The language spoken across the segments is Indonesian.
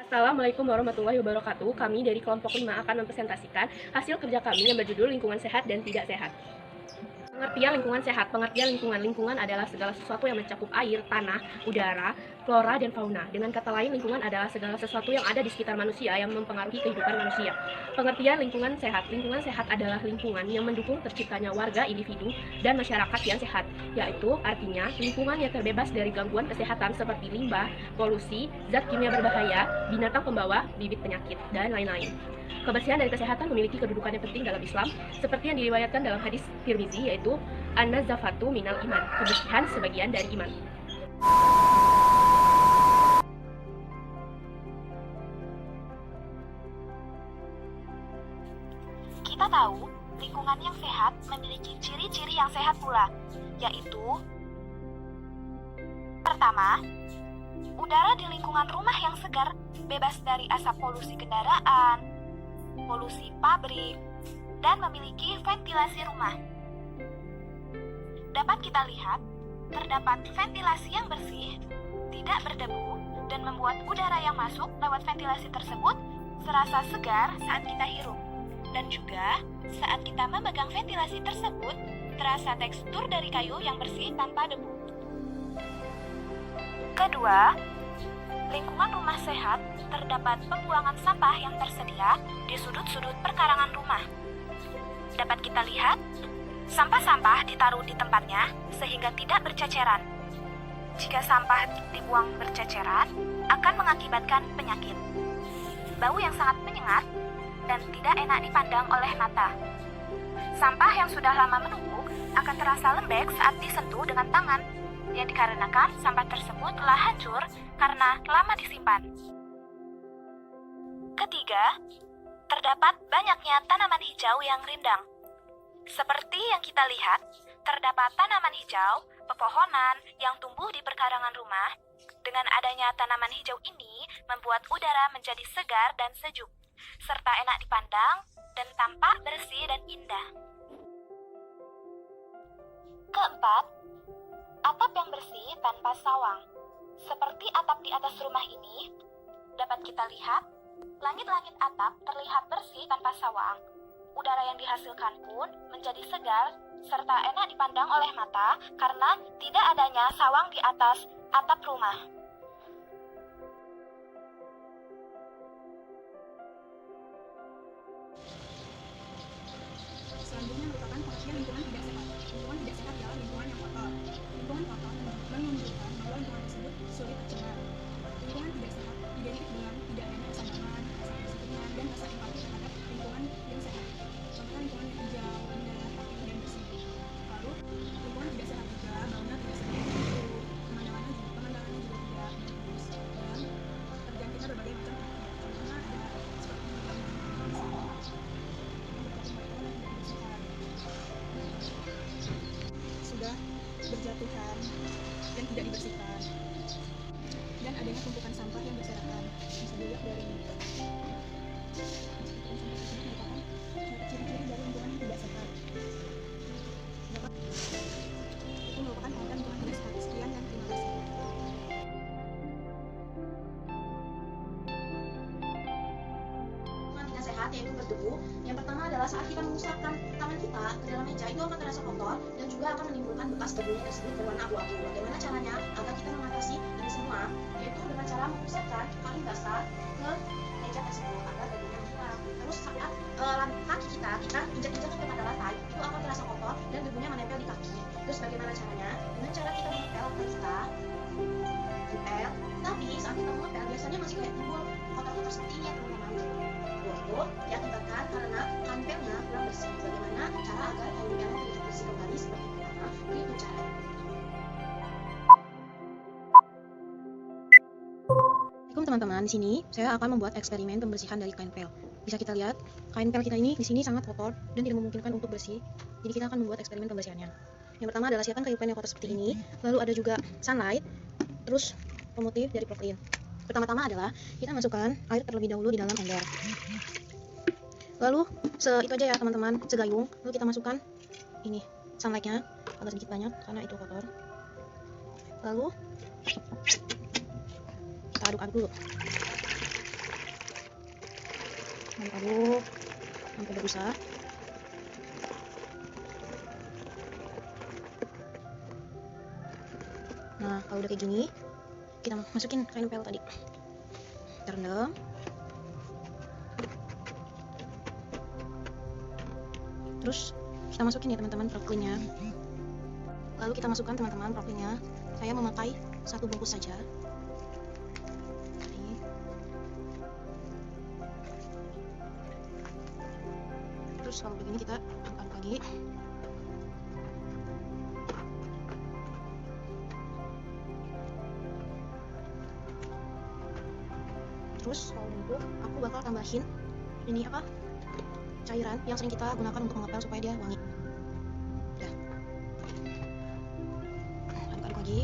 Assalamualaikum warahmatullahi wabarakatuh. Kami dari kelompok 5 akan mempresentasikan hasil kerja kami yang berjudul lingkungan sehat dan tidak sehat. Pengertian lingkungan sehat. Pengertian lingkungan adalah segala sesuatu yang mencakup air, tanah, udara, flora, dan fauna. Dengan kata lain, lingkungan adalah segala sesuatu yang ada di sekitar manusia yang mempengaruhi kehidupan manusia. Pengertian lingkungan sehat. Lingkungan sehat adalah lingkungan yang mendukung terciptanya warga, individu, dan masyarakat yang sehat, yaitu artinya lingkungan yang terbebas dari gangguan kesehatan seperti limbah, polusi, zat kimia berbahaya, binatang pembawa bibit penyakit, dan lain-lain. Kebersihan dan kesehatan memiliki kedudukan yang penting dalam Islam, seperti yang diriwayatkan dalam hadis Tirmizi, yaitu an-nazafatu minal iman, kebersihan sebagian dari iman. Kita tahu, lingkungan yang sehat memiliki ciri-ciri yang sehat pula, yaitu pertama, udara di lingkungan rumah yang segar, bebas dari asap polusi kendaraan, polusi pabrik, dan memiliki ventilasi rumah. Dapat kita lihat, terdapat ventilasi yang bersih, tidak berdebu, dan membuat udara yang masuk lewat ventilasi tersebut serasa segar saat kita hirup. Dan juga, saat kita memegang ventilasi tersebut, terasa tekstur dari kayu yang bersih tanpa debu. Kedua, lingkungan rumah sehat terdapat pembuangan sampah yang tersedia di sudut-sudut perkarangan rumah. Dapat kita lihat, sampah-sampah ditaruh di tempatnya sehingga tidak berceceran. Jika sampah dibuang berceceran, akan mengakibatkan penyakit, bau yang sangat menyengat, dan tidak enak dipandang oleh mata. Sampah yang sudah lama menumpuk akan terasa lembek saat disentuh dengan tangan, yang dikarenakan sampah tersebut telah hancur karena lama disimpan. Ketiga, terdapat banyaknya tanaman hijau yang rindang. Seperti yang kita lihat, terdapat tanaman hijau, pepohonan yang tumbuh di perkarangan rumah. Dengan adanya tanaman hijau ini, membuat udara menjadi segar dan sejuk, serta enak dipandang dan tampak bersih dan indah. Keempat, atap yang bersih tanpa sawang. Seperti atap di atas rumah ini, dapat kita lihat, langit-langit atap terlihat bersih tanpa sawang. Udara yang dihasilkan pun menjadi segar serta enak dipandang oleh mata karena tidak adanya sawang di atas atap rumah. Selanjutnya merupakan pengertian lingkungan tidak sehat. Lingkungan tidak sehat adalah lingkungan yang kotor. Lingkungan kotor menunjukkan bahwa lingkungan tersebut sulit tercemar. Lingkungan tidak sehat identik dengan tidak adanya rasa nyaman, rasa kedisiplinan, dan rasa empati terhadap lingkungan yang sehat. Contohnya lingkungan yang hijau, indah, rapi, dan bersih. Lalu, lingkungan tidak sehat juga, baunya tidak sedap itu, pemandangannya juga tidak bagus, dan terjangkitnya berbagai macam penyakit. Contohnya ada seperti sudah berjatuhan dan tidak dibersihkan, dan adanya tumpukan sampah yang berserakan. Bisa dilihat dari merupakan ciri-ciri dari lingkungan yang tidak sehat. Itu merupakan tanda lingkungan tidak sehat. Sekian dan terima kasih. Lingkungan tidak sehat yaitu berdebu. Yang pertama adalah saat kita mengusapkan tangan kita ke dalam meja, itu akan terasa kotor dan juga akan menimbulkan bekas debunya tersebut berwarna abu-abu. Bagaimana caranya agar kita mengatasi ini semua? Yaitu dengan cara mengusapkan paling basah ke meja tersebut agar debunya hilang. Terus saat kaki kita injak-injak kepada lantai, itu akan terasa kotor dan debunya menempel di kaki. Terus bagaimana caranya? Dengan cara kita mengepel kaki kita, tapi saat kita mengepel biasanya masih kayak timbul kotor-kotor seperti ini ya teman-teman. Itu diakibatkan karena kampelnya kurang bersih. Bagaimana cara agar kampelnya tidak bersih kembali seperti pertama? Berikut cara. Assalamualaikum teman-teman, di sini saya akan membuat eksperimen pembersihan dari kain pel. Bisa kita lihat, kain pel kita ini di sini sangat kotor dan tidak memungkinkan untuk bersih. Jadi kita akan membuat eksperimen pembersihannya. Yang pertama adalah siapkan kayu pen yang kotor seperti ini, lalu ada juga sunlight, terus pemutih dari propylene. Pertama-tama adalah kita masukkan air terlebih dahulu di dalam ember. Lalu itu aja ya teman-teman, segayung. Lalu kita masukkan ini sunlightnya agak sedikit banyak karena itu kotor. Lalu kita aduk-aduk dulu. Aduk-aduk sampai berbusa. Nah, kalau udah kayak gini, kita masukin kain pel tadi. Kita rendam. Terus kita masukin ya teman-teman broccoli-nya. Lalu kita masukkan teman-teman broccoli-nya. Saya memakai 1 bungkus saja. Ini. Terus kalau begini kita aduk-aduk lagi. Terus kalau untuk aku bakal tambahin ini apa? Cairan yang sering kita gunakan untuk mengepel supaya dia wangi. Udah. Aduk-aduk lagi.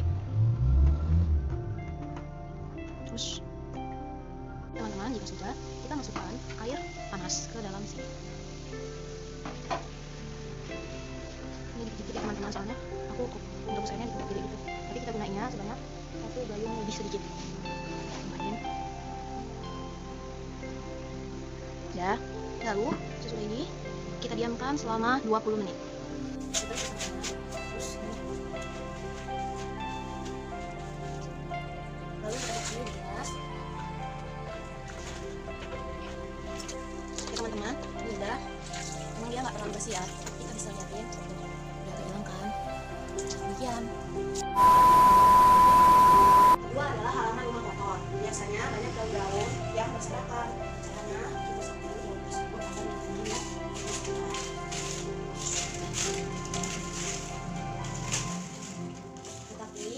Terus teman-teman jika sudah, kita masukkan air panas ke dalam sini. Ini dikit-dikit ya teman-teman, soalnya aku untuk besarnya gede gitu. Tapi kita gunainnya sebanyak 1 gayung lebih sedikit. Tambahin. Ya, lalu sesudah ini kita diamkan selama 20 menit. Lalu kita kasih di gelas. Oke teman-teman, ini udah. Emang dia nggak terlalu bersih ya. Kita bisa lihatin, udah terbilang kan. Demikian. Kedua adalah halaman rumah kotor. Biasanya banyak daun-daun yang berserakan. Caranya kita seperti daun tersebut akan menjadi tetapi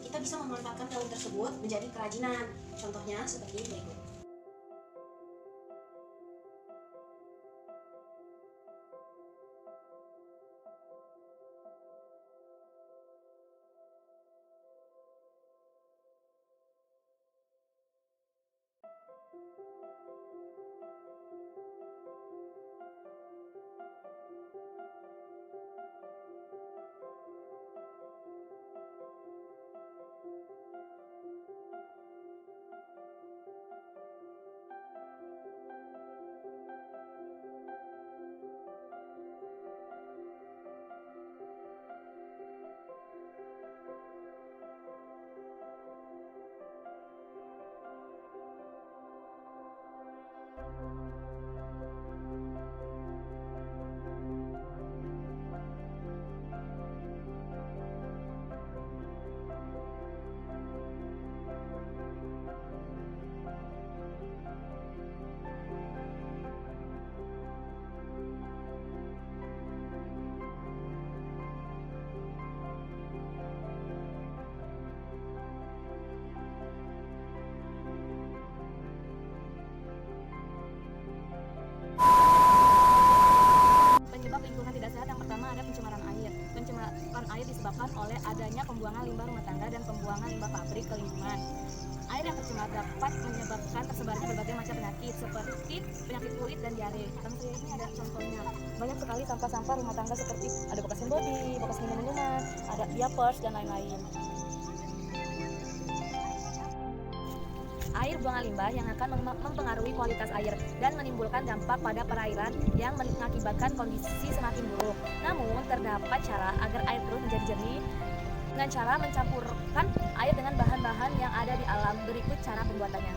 kita bisa memanfaatkan daun tersebut menjadi kerajinan. Contohnya seperti berikut. Penyebab lingkungan tidak sehat yang pertama ada pencemaran air. Pencemaran air disebabkan oleh adanya pembuangan limbah rumah tangga dan pembuangan limbah pabrik ke lingkungan. Air yang tercemar dapat menyebabkan tersebarnya berbagai macam penyakit seperti penyakit kulit dan diare. Teman saya ini ada contohnya. Banyak sekali sampah-sampah rumah tangga seperti ada bekas body, bekas minuman, ada diapers dan lain-lain. Air buangan limbah yang akan mempengaruhi kualitas air dan menimbulkan dampak pada perairan yang mengakibatkan kondisi semakin buruk. Namun, terdapat cara agar air terus menjadi jernih dengan cara mencampurkan air dengan bahan-bahan yang ada di alam. Berikut cara pembuatannya.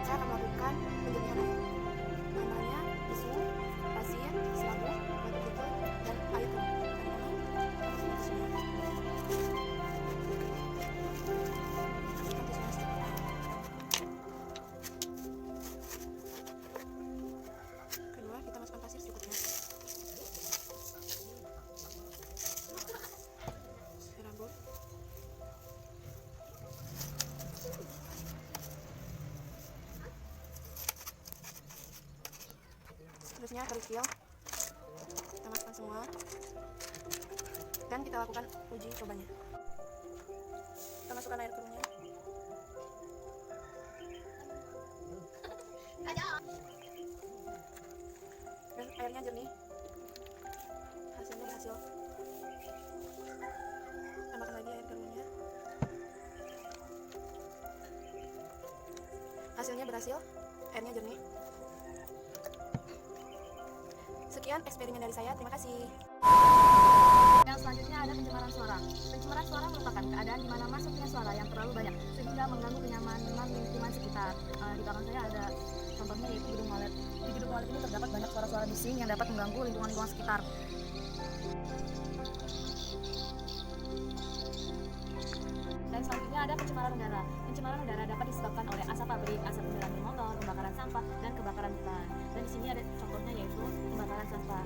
Cara melakukan penjernihan air. Namanya tisu, pasir, sabun, batu botol, dan air Kedua, kita masukkan pasir secukupnya. Serabut. Terusnya kerikil kita masukkan semua dan kita lakukan uji cobanya. Kita masukkan air keruhnya. jernih. Hasilnya berhasil. Tambahkan lagi air keruhnya. Hasilnya berhasil, airnya jernih. Sekian eksperimen dari saya, terima kasih. Yang selanjutnya ada pencemaran suara. Pencemaran suara merupakan keadaan di mana masuknya suara yang terlalu banyak sehingga mengganggu kenyamanan lingkungan sekitar. Di belakang saya ada contohnya yaitu gedung Walet. Di gedung Walet ini terdapat banyak suara-suara bising yang dapat mengganggu lingkungan sekitar. Dan selanjutnya ada pencemaran udara. Pencemaran udara dapat disebabkan oleh asap pabrik, asap kendaraan motor, pembakaran sampah, dan kebakaran hutan. Dan di sini ada contohnya yaitu pembakaran sampah.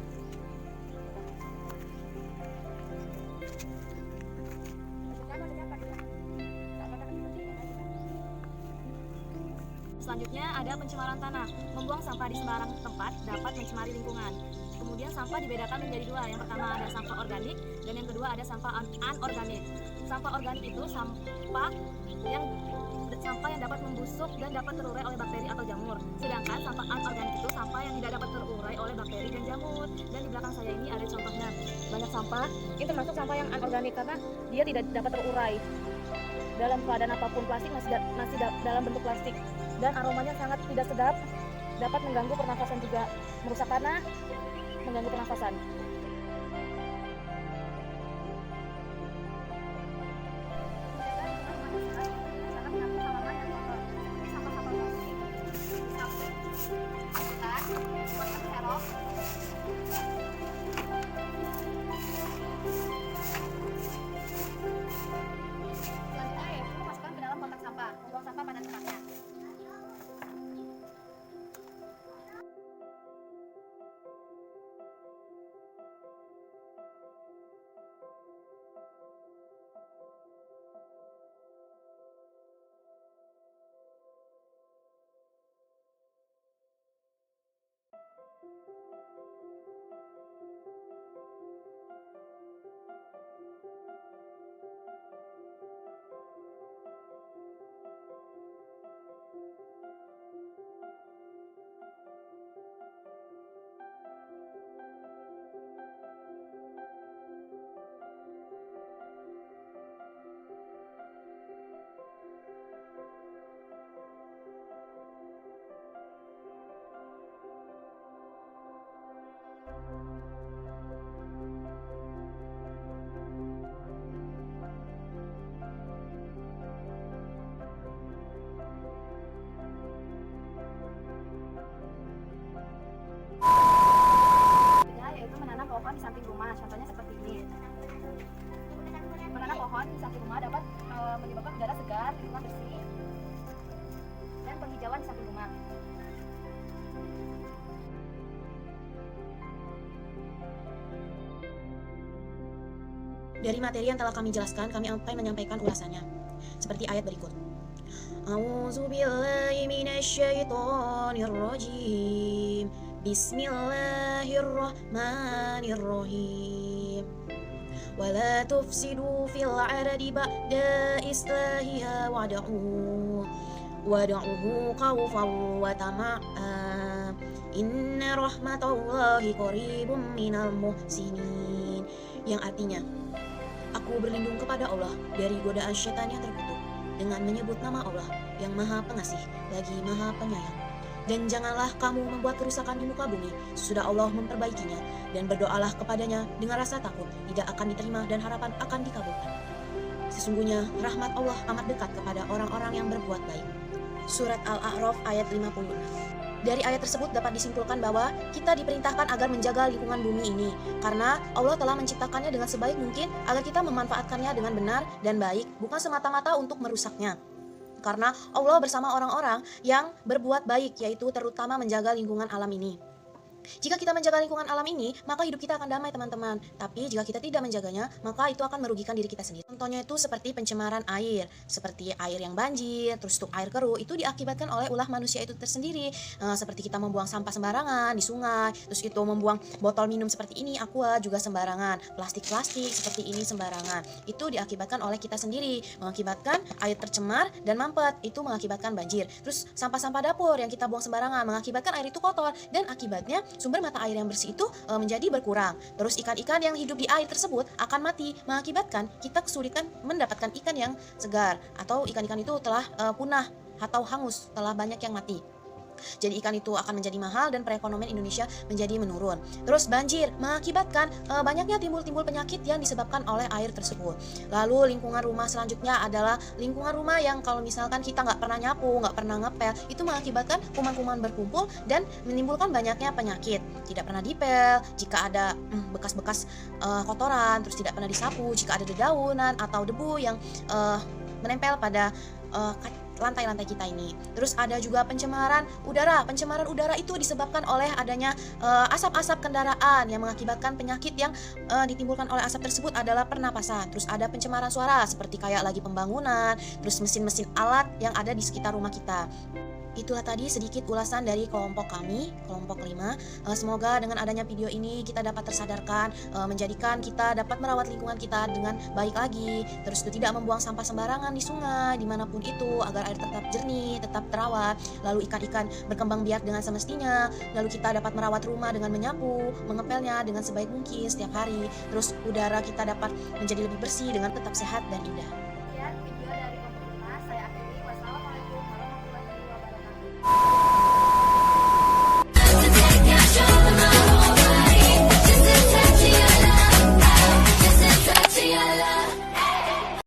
Selanjutnya ada pencemaran tanah. Membuang sampah di sembarang tempat dapat mencemari lingkungan. Kemudian sampah dibedakan menjadi dua. Yang pertama ada sampah organik dan yang kedua ada sampah anorganik. Sampah organik itu sampah yang dapat membusuk dan dapat terurai oleh bakteri atau jamur. Sedangkan sampah anorganik itu sampah yang tidak dapat terurai oleh bakteri dan jamur. Dan di belakang saya ini ada contohnya. Banyak sampah, ini termasuk sampah yang anorganik karena dia tidak dapat terurai. Dalam keadaan apapun, plastik masih dalam bentuk plastik. Dan aromanya sangat tidak sedap, dapat mengganggu pernafasan juga, merusak tanah, mengganggu pernafasan. Selanjutnya yaitu masukkan ke dalam kotak sampah, membuang sampah pada tempatnya. Yaitu menanam pohon di samping rumah, contohnya seperti ini. Menanam pohon di samping rumah dapat menyebabkan udara segar, lingkungan bersih, dan penghijauan di samping rumah. Dari materi yang telah kami jelaskan, kami akan menyampaikan ulasannya. Seperti ayat berikut. A'udzu billahi minasyaitonir rajim. Bismillahirrahmanirrahim. Wala tufsidu fil ardi ba'da islahiha wad'uhu khawfan wa tama'an. Inna rahmatallahi qaribum minal muhsinin. Yang artinya, aku berlindung kepada Allah dari godaan syaitan yang terkutuk dengan menyebut nama Allah yang Maha Pengasih lagi Maha Penyayang. Dan janganlah kamu membuat kerusakan di muka bumi sesudah Allah memperbaikinya, dan berdoalah kepadanya dengan rasa takut tidak akan diterima dan harapan akan dikabulkan. Sesungguhnya rahmat Allah amat dekat kepada orang-orang yang berbuat baik. Surat Al-A'raf ayat 56. Dari ayat tersebut dapat disimpulkan bahwa kita diperintahkan agar menjaga lingkungan bumi ini, karena Allah telah menciptakannya dengan sebaik mungkin agar kita memanfaatkannya dengan benar dan baik, bukan semata-mata untuk merusaknya. Karena Allah bersama orang-orang yang berbuat baik, yaitu terutama menjaga lingkungan alam ini. Jika kita menjaga lingkungan alam ini, maka hidup kita akan damai, teman-teman. Tapi jika kita tidak menjaganya, maka itu akan merugikan diri kita sendiri. Contohnya itu seperti pencemaran air, seperti air yang banjir, terus untuk air keruh, itu diakibatkan oleh ulah manusia itu tersendiri. Seperti kita membuang sampah sembarangan di sungai, terus itu membuang botol minum seperti ini, aqua juga sembarangan, plastik-plastik seperti ini sembarangan. Itu diakibatkan oleh kita sendiri, mengakibatkan air tercemar dan mampet, itu mengakibatkan banjir. Terus sampah-sampah dapur yang kita buang sembarangan mengakibatkan air itu kotor, dan akibatnya sumber mata air yang bersih itu menjadi berkurang. Terus ikan-ikan yang hidup di air tersebut akan mati, mengakibatkan kita kesulitan mendapatkan ikan yang segar, atau ikan-ikan itu telah punah atau hangus, telah banyak yang mati. Jadi ikan itu akan menjadi mahal dan perekonomian Indonesia menjadi menurun. Terus banjir mengakibatkan banyaknya timbul penyakit yang disebabkan oleh air tersebut. Lalu lingkungan rumah selanjutnya adalah lingkungan rumah yang kalau misalkan kita nggak pernah nyapu, nggak pernah ngepel, itu mengakibatkan kuman-kuman berkumpul dan menimbulkan banyaknya penyakit. Tidak pernah dipel, jika ada bekas-bekas kotoran, terus tidak pernah disapu, jika ada dedaunan atau debu yang menempel pada lantai-lantai kita ini. Terus ada juga pencemaran udara. Pencemaran udara itu disebabkan oleh adanya asap-asap kendaraan yang mengakibatkan penyakit yang ditimbulkan oleh asap tersebut adalah pernapasan. Terus ada pencemaran suara seperti kayak lagi pembangunan, terus mesin-mesin alat yang ada di sekitar rumah kita. Itulah tadi sedikit ulasan dari kelompok kami, kelompok 5. Semoga dengan adanya video ini kita dapat tersadarkan, menjadikan kita dapat merawat lingkungan kita dengan baik lagi. Terus itu tidak membuang sampah sembarangan di sungai, dimanapun itu, agar air tetap jernih, tetap terawat. Lalu ikan-ikan berkembang biak dengan semestinya. Lalu kita dapat merawat rumah dengan menyapu, mengepelnya dengan sebaik mungkin setiap hari. Terus udara kita dapat menjadi lebih bersih dengan tetap sehat dan indah.